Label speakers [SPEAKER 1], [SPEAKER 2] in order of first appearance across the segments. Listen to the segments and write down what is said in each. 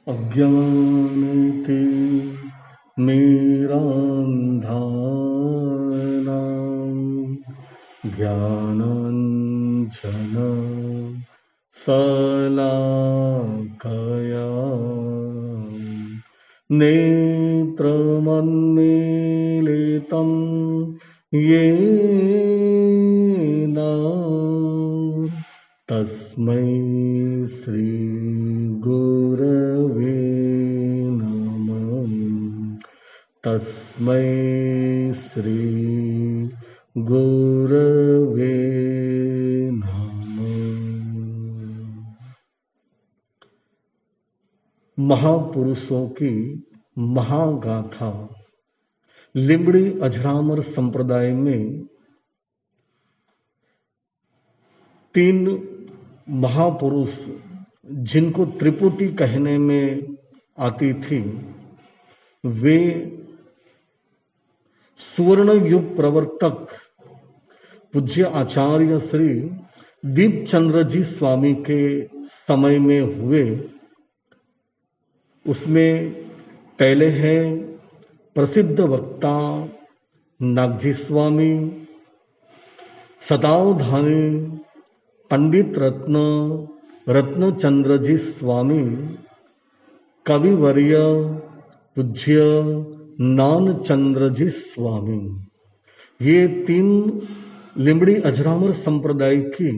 [SPEAKER 1] अज्ञानति मेरान्धाना ज्ञानाञ्जन शलाकया नेत्रमन्मीलितं येन तस्मै श्री गुरवे नमः। तस्मै श्री गुरवे नमः। महापुरुषों की महागाथा लिंबड़ी अजरामर संप्रदाय में 3 महापुरुष जिनको त्रिपुटी कहने में आती थी, वे सुवर्ण युग प्रवर्तक पूज्य आचार्य श्री दीपचंद्र जी स्वामी के समय में हुए। उसमें पहले है प्रसिद्ध वक्ता नागजी स्वामी, सतावधानी पंडित रत्नचंद्र जी स्वामी, कविवर्य पूज्य नानचंद्र जी स्वामी। ये 3 लिंबड़ी अजरामर संप्रदाय की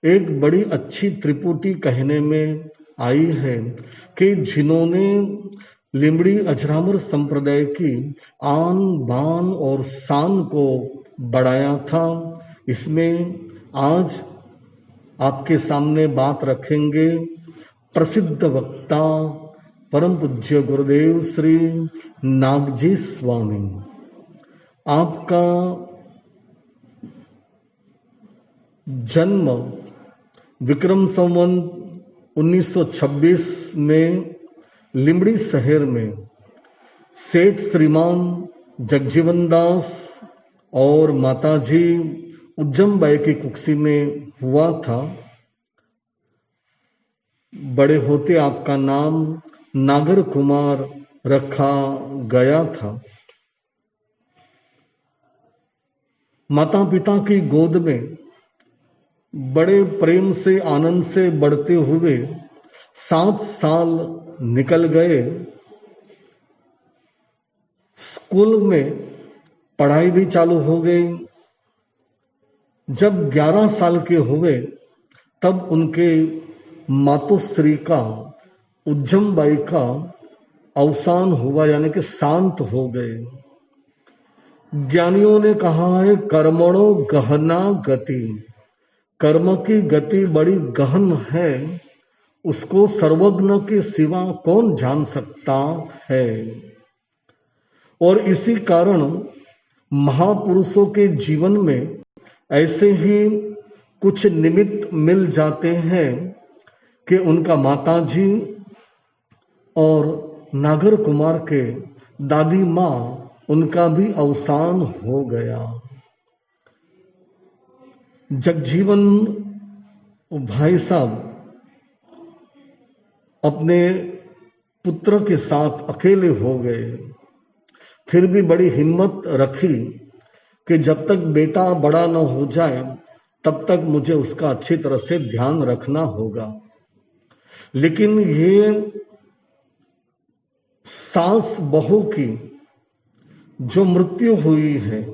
[SPEAKER 1] एक बड़ी अच्छी त्रिपुटी कहने में आई है कि जिन्होंने लिंबड़ी अजरामर संप्रदाय की आन बान और शान को बढ़ाया था। इसमें आज आपके सामने बात रखेंगे प्रसिद्ध वक्ता परम पूज्य गुरुदेव श्री नागजी स्वामी। आपका जन्म विक्रम संवत 1926 में लिंबड़ी शहर में सेठ श्रीमान जगजीवन दास और माताजी उज्जमबाई की कुक्षी में हुआ था। बड़े होते आपका नाम नागर कुमार रखा गया था। माता पिता की गोद में बड़े प्रेम से आनंद से बढ़ते हुए 7 साल निकल गए। स्कूल में पढ़ाई भी चालू हो गई। जब 11 साल के हुए तब उनके मातोश्री का उज्जमबाई का अवसान हुआ, यानी कि शांत हो गए। ज्ञानियों ने कहा है कर्मणो गहना गति, कर्म की गति बड़ी गहन है, उसको सर्वज्ञ के सिवा कौन जान सकता है। और इसी कारण महापुरुषों के जीवन में ऐसे ही कुछ निमित्त मिल जाते हैं कि उनका माताजी और नागर कुमार के दादी माँ, उनका भी अवसान हो गया। जगजीवन भाई साहब अपने पुत्र के साथ अकेले हो गए। फिर भी बड़ी हिम्मत रखी कि जब तक बेटा बड़ा न हो जाए तब तक मुझे उसका अच्छी तरह से ध्यान रखना होगा। लेकिन ये सास बहू की जो मृत्यु हुई है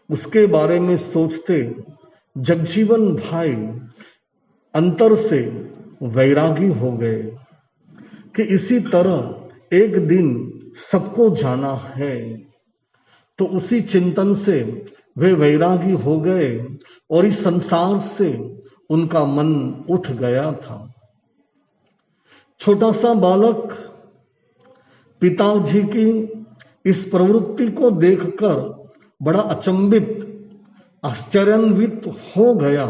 [SPEAKER 1] उसके बारे में सोचते जगजीवन भाई अंतर से वैरागी हो गए कि इसी तरह एक दिन सबको जाना है। तो उसी चिंतन से वे वैरागी हो गए और इस संसार से उनका मन उठ गया था। छोटा सा बालक पिताजी की इस प्रवृत्ति को देखकर बड़ा अचंभित आश्चर्यान्वित हो गया।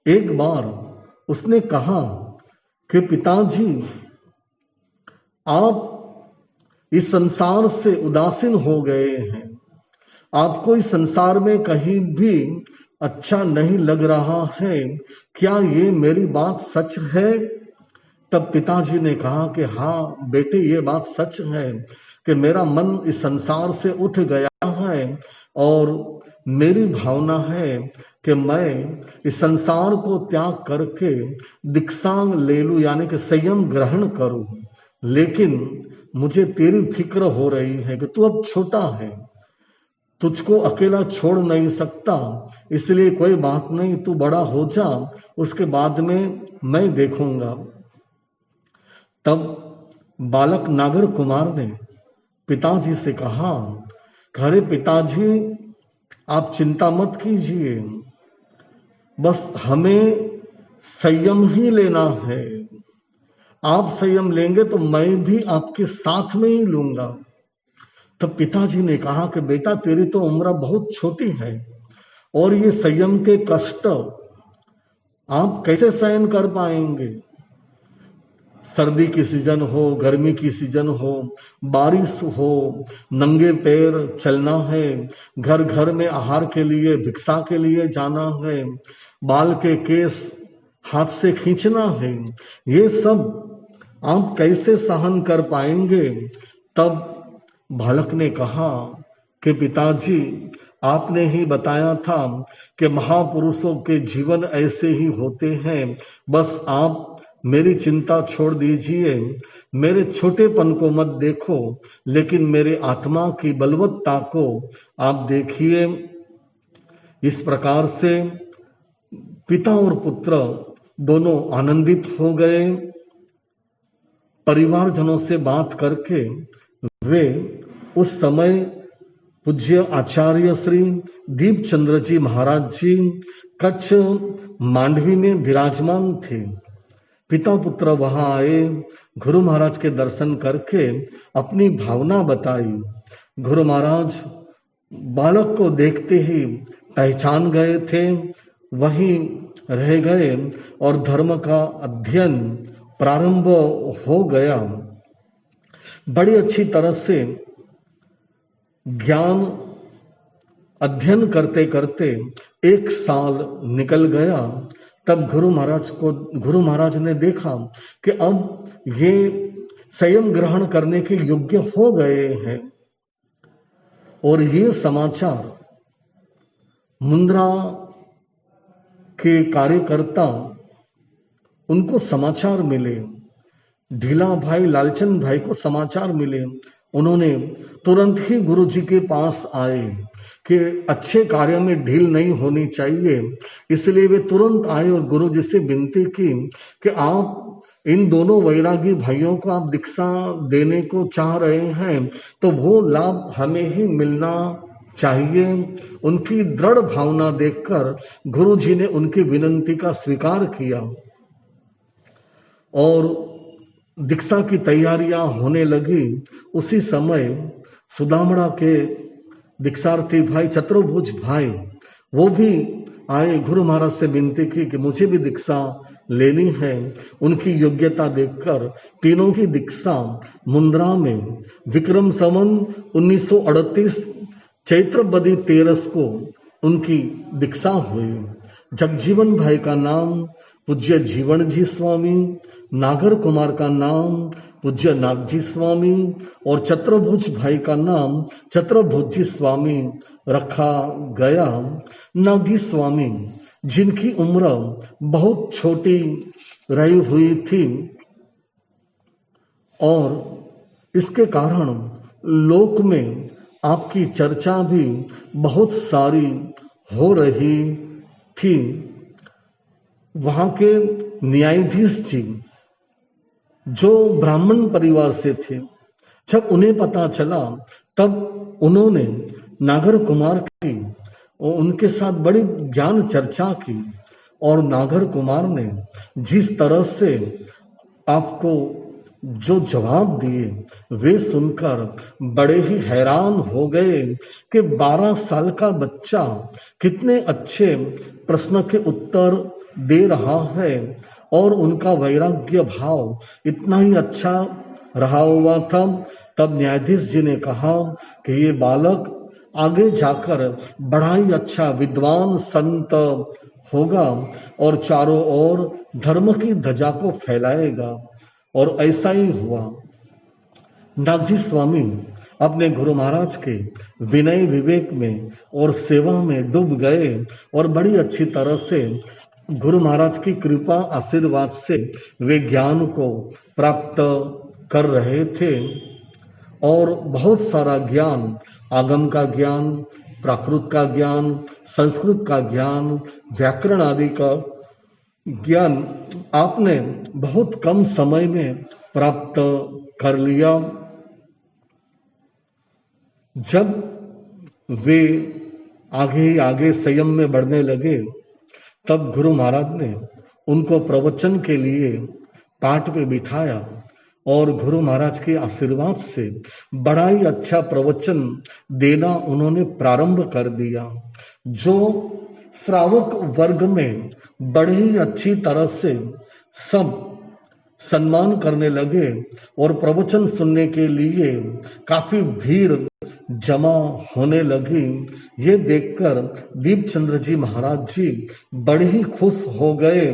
[SPEAKER 1] एक बार उसने कहा कि पिताजी, आप इस संसार से उदासीन हो गए हैं, आपको इस संसार में कहीं भी अच्छा नहीं लग रहा है, क्या ये मेरी बात सच है? तब पिताजी ने कहा कि हाँ बेटे, ये बात सच है कि मेरा मन इस संसार से उठ गया है और मेरी भावना है कि मैं इस संसार को त्याग करके दीक्षा ले लूं, यानी कि संयम ग्रहण करूं। लेकिन मुझे तेरी फिक्र हो रही है कि तू अब छोटा है, तुझको अकेला छोड़ नहीं सकता, इसलिए कोई बात नहीं, तू बड़ा हो जा, उसके बाद में मैं देखूंगा। तब बालक नागर कुमार ने पिताजी से कहा, अरे पिताजी आप चिंता मत कीजिए, बस हमें संयम ही लेना है। आप संयम लेंगे तो मैं भी आपके साथ में ही लूंगा। तब पिताजी ने कहा कि बेटा तेरी तो उम्र बहुत छोटी है और ये संयम के कष्ट आप कैसे सहन कर पाएंगे। सर्दी की सीजन हो, गर्मी की सीजन हो, बारिश हो, नंगे पैर चलना है, घर घर में आहार के लिए, भिक्षा के लिए जाना है, बाल के केस हाथ से खींचना है, ये सब आप कैसे सहन कर पाएंगे। तब बालक ने कहा कि पिताजी आपने ही बताया था कि महापुरुषों के जीवन ऐसे ही होते हैं, बस आप मेरी चिंता छोड़ दीजिए, मेरे छोटेपन को मत देखो, लेकिन मेरे आत्मा की बलवत्ता को आप देखिए। इस प्रकार से पिता और पुत्र दोनों आनंदित हो गए। परिवारजनों से बात करके वे उस समय पूज्य आचार्य श्री दीपचंद्र जी महाराज जी कच्छ मांडवी में विराजमान थे। पिता पुत्र वहां आए, गुरु महाराज के दर्शन करके अपनी भावना बताई। गुरु महाराज बालक को देखते ही पहचान गए थे, वहीं रह गए और धर्म का अध्ययन प्रारंभ हो गया। बड़ी अच्छी तरह से ज्ञान अध्ययन करते करते 1 साल निकल गया। तब गुरु महाराज ने देखा कि अब ये संयम ग्रहण करने के योग्य हो गए हैं और ये समाचार मुंद्रा के कार्यकर्ता उनको समाचार मिले, ढीला भाई लालचंद भाई को समाचार मिले। उन्होंने तुरंत ही गुरु जी के पास आए कि अच्छे कार्य में ढील नहीं होनी चाहिए, इसलिए वे तुरंत आए और गुरु जी से विनती की कि आप इन दोनों वैरागी भाइयों को आप दीक्षा देने को चाह रहे हैं तो वो लाभ हमें ही मिलना चाहिए। उनकी दृढ़ भावना देखकर गुरु जी ने उनकी विनती का स्वीकार किया और दीक्षा की तैयारियां होने लगी। उसी समय सुदामड़ा के दीक्षार्थी भाई चतुर्भुज भाई वो भी आए, गुरु महाराज से विनती की कि मुझे भी दीक्षा लेनी है। उनकी योग्यता देखकर तीनों की दीक्षा मुंद्रा में विक्रम संवत 1938 चैत्र बदी 13 को उनकी दीक्षा हुई। जगजीवन भाई का नाम पूज्य जीवन जी स्वामी, नागर कुमार का नाम पूज्य नागजी स्वामी और चतुर्भुज भाई का नाम चतुर्भुज जी स्वामी रखा गया। नागजी स्वामी जिनकी उम्र बहुत छोटी रही हुई थी और इसके कारण लोक में आपकी चर्चा भी बहुत सारी हो रही थी। वहां के न्यायाधीश जी जो ब्राह्मण परिवार से थे, जब उन्हें पता चला तब उन्होंने नागर कुमार की और उनके साथ बड़ी ज्ञान चर्चा की और नागर कुमार ने जिस तरह से आपको जो जवाब दिए वे सुनकर बड़े ही हैरान हो गए कि 12 साल का बच्चा कितने अच्छे प्रश्न के उत्तर दे रहा है और उनका वैराग्य भाव इतना ही अच्छा रहा हुआ था। तब न्यायाधीश जी ने कहा कि ये बालक आगे जाकर बड़ा ही अच्छा विद्वान संत होगा और चारों ओर धर्म की ध्वजा को फैलाएगा। और ऐसा ही हुआ। नागजी स्वामी अपने गुरु महाराज के विनय विवेक में और सेवा में डूब गए और बड़ी अच्छी तरह से गुरु महाराज की कृपा आशीर्वाद से वे ज्ञान को प्राप्त कर रहे थे। और बहुत सारा ज्ञान, आगम का ज्ञान, प्राकृत का ज्ञान, संस्कृत का ज्ञान, व्याकरण आदि का ज्ञान आपने बहुत कम समय में प्राप्त कर लिया। जब वे आगे आगे संयम में बढ़ने लगे, तब गुरु महाराज ने उनको प्रवचन के लिए पाठ पे बिठाया और गुरु महाराज के आशीर्वाद से बड़ा ही अच्छा प्रवचन देना उन्होंने प्रारंभ कर दिया, जो श्रावक वर्ग में बड़ी ही अच्छी तरह से सब सम्मान करने लगे और प्रवचन सुनने के लिए काफी भीड़ जमा होने लगी। ये देखकर दीपचंद्र जी महाराज जी बड़े ही खुश हो गए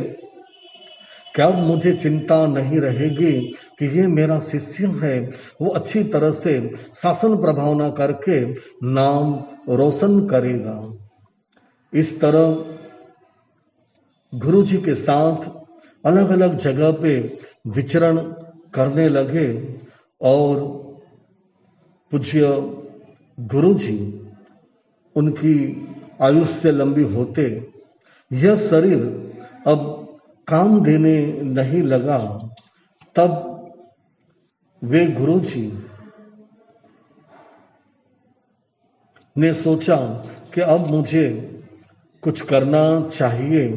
[SPEAKER 1] कि अब मुझे चिंता नहीं रहेगी कि ये मेरा शिष्य है, वो अच्छी तरह से शासन प्रभावना करके नाम रोशन करेगा। इस तरह गुरु जी के साथ अलग अलग जगह पे विचरण करने लगे और पूज्य गुरु जी उनकी आयुष्य लंबी होते यह शरीर अब काम देने नहीं लगा, तब वे गुरु जी ने सोचा कि अब मुझे कुछ करना चाहिए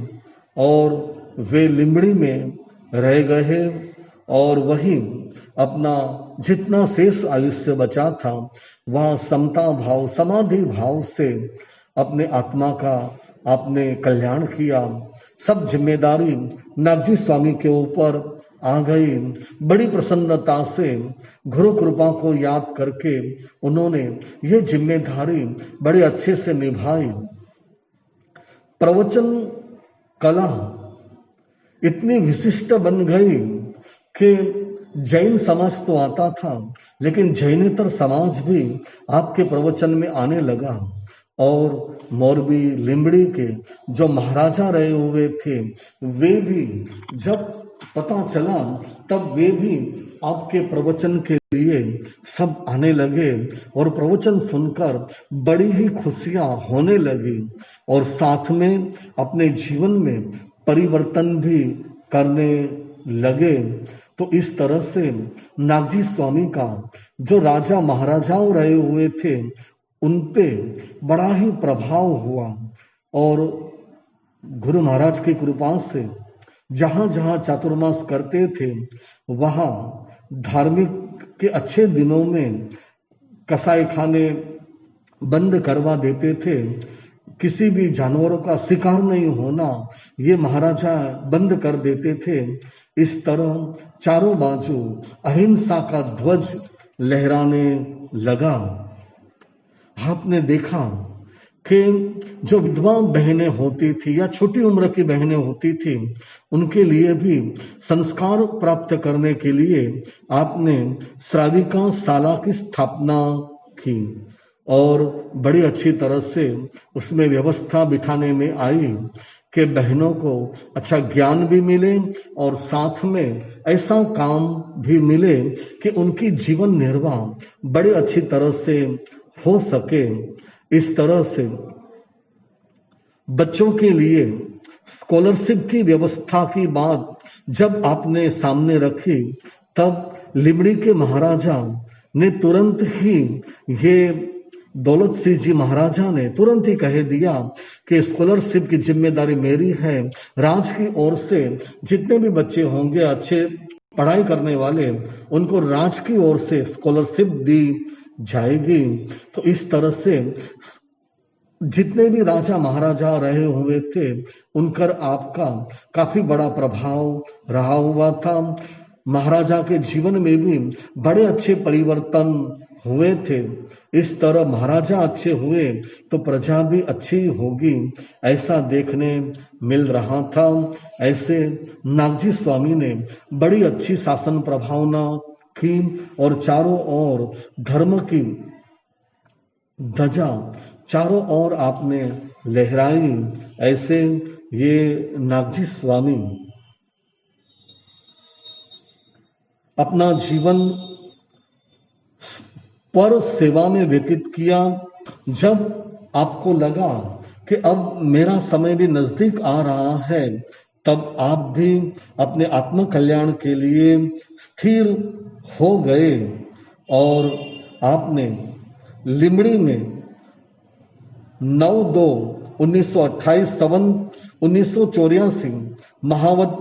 [SPEAKER 1] और वे लिमड़ी में रह गए और वहीं अपना जितना शेष आयुष्य बचा था वहां समता भाव, समाधि भाव से अपने आत्मा का आपने कल्याण किया। सब जिम्मेदारी नागजी स्वामी के ऊपर आ गई। बड़ी प्रसन्नता से गुरु कृपा को याद करके उन्होंने ये जिम्मेदारी बड़े अच्छे से निभाई। प्रवचन कला इतनी विशिष्ट बन गई कि जैन समाज तो आता था, लेकिन जैनेतर समाज भी आपके प्रवचन में आने लगा। और मोरबी लिमड़ी के जो महाराजा रहे हुए थे, वे भी जब पता चला तब वे भी आपके प्रवचन के लिए सब आने लगे और प्रवचन सुनकर बड़ी ही खुशियां होने लगी और साथ में अपने जीवन में परिवर्तन भी करने लगे। तो इस तरह से नागजी स्वामी का जो राजा महाराजाओं रहे हुए थे उन पे बड़ा ही प्रभाव हुआ और गुरु महाराज की कृपा से जहां जहां चातुर्मास करते थे वहां धार्मिक के अच्छे दिनों में कसाई खाने बंद करवा देते थे। किसी भी जानवरों का शिकार नहीं होना ये महाराजा बंद कर देते थे। इस तरह चारों बाजू अहिंसा का ध्वज लहराने लगा। आपने देखा कि जो विधवा बहनें होती थी या छोटी उम्र की बहनें होती थी, उनके लिए भी संस्कार प्राप्त करने के लिए आपने श्राविका शाला की स्थापना की और बड़ी अच्छी तरह से उसमें व्यवस्था बिठाने में आई कि बहनों को अच्छा ज्ञान भी मिले और साथ में ऐसा काम भी मिले कि उनकी जीवन निर्वाह बड़ी अच्छी तरह से हो सके। इस तरह से बच्चों के लिए स्कॉलरशिप की व्यवस्था की बात जब आपने सामने रखी, तब लिमड़ी के महाराजा ने तुरंत ही ये दौलत सिंह जी महाराजा ने तुरंत ही कह दिया कि स्कॉलरशिप की जिम्मेदारी मेरी है। राज की ओर से जितने भी बच्चे होंगे अच्छे पढ़ाई करने वाले, उनको राज की ओर से स्कॉलरशिप दी जाएगी। तो इस तरह से जितने भी राजा महाराजा रहे हुए थे उनकर आपका काफी बड़ा प्रभाव रहा हुआ था। महाराजा के जीवन में भी बड़े अच्छे परिवर्तन हुए थे। इस तरह महाराजा अच्छे हुए तो प्रजा भी अच्छी होगी, ऐसा देखने मिल रहा था। ऐसे नागजी स्वामी ने बड़ी अच्छी शासन प्रभावना की और चारों ओर धर्म की ध्वजा चारों ओर आपने लहराई। ऐसे ये नागजी स्वामी अपना जीवन पर सेवा में व्यतीत किया। जब आपको लगा कि अब मेरा समय भी नजदीक आ रहा है, तब आप भी अपने आत्म कल्याण के लिए स्थिर हो गए और आपने लिमड़ी में 9/2/1928 सवन 1984 महावत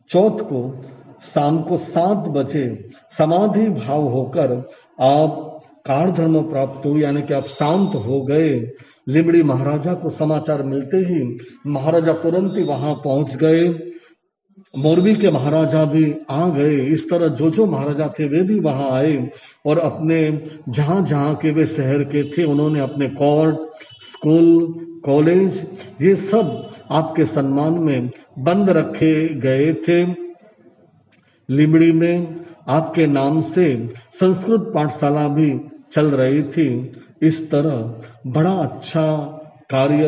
[SPEAKER 1] चौथ को शाम को 7 बजे समाधि भाव होकर आप काल धर्म प्राप्त हुई, यानी कि आप शांत हो गए। लिमड़ी महाराजा को समाचार मिलते ही महाराजा तुरंत ही वहां पहुंच गए। मोरबी के महाराजा भी आ गए। इस तरह जो जो महाराजा थे वे भी वहां आए और अपने जहां जहां के वे शहर के थे उन्होंने अपने कोर्ट, स्कूल, कॉलेज ये सब आपके सम्मान में बंद रखे गए थे। लिमड़ी में आपके नाम से संस्कृत पाठशाला भी चल रही थी। इस तरह बड़ा अच्छा कार्य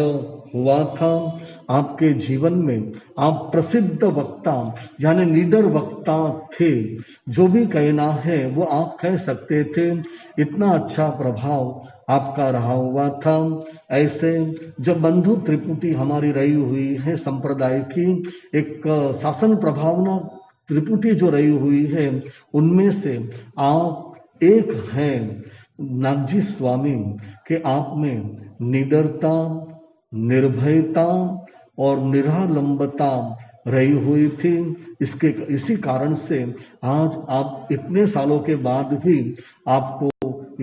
[SPEAKER 1] हुआ था आपके जीवन में। आप प्रसिद्ध वक्ता यानी लीडर वक्ता थे, जो भी कहना है वो आप कह सकते थे। इतना अच्छा प्रभाव आपका रहा हुआ था। ऐसे जब बंधु त्रिपुटी हमारी रही हुई है संप्रदाय की, एक शासन प्रभावना त्रिपुटी जो रही हुई है, उनमें से आप एक हैं नागजी स्वामी के आप में निडरता, निर्भयता और निरालंबता रही हुई थी। इसी कारण से आज आप इतने सालों के बाद भी आपको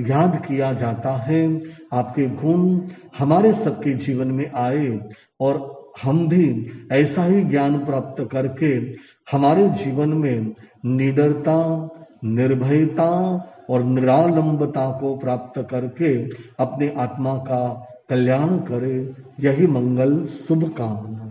[SPEAKER 1] याद किया जाता है। आपके गुण हमारे सबके जीवन में आए और हम भी ऐसा ही ज्ञान प्राप्त करके हमारे जीवन में निडरता, निर्भयता और निरालंबता को प्राप्त करके अपने आत्मा का कल्याण करें। यही मंगल शुभकामना।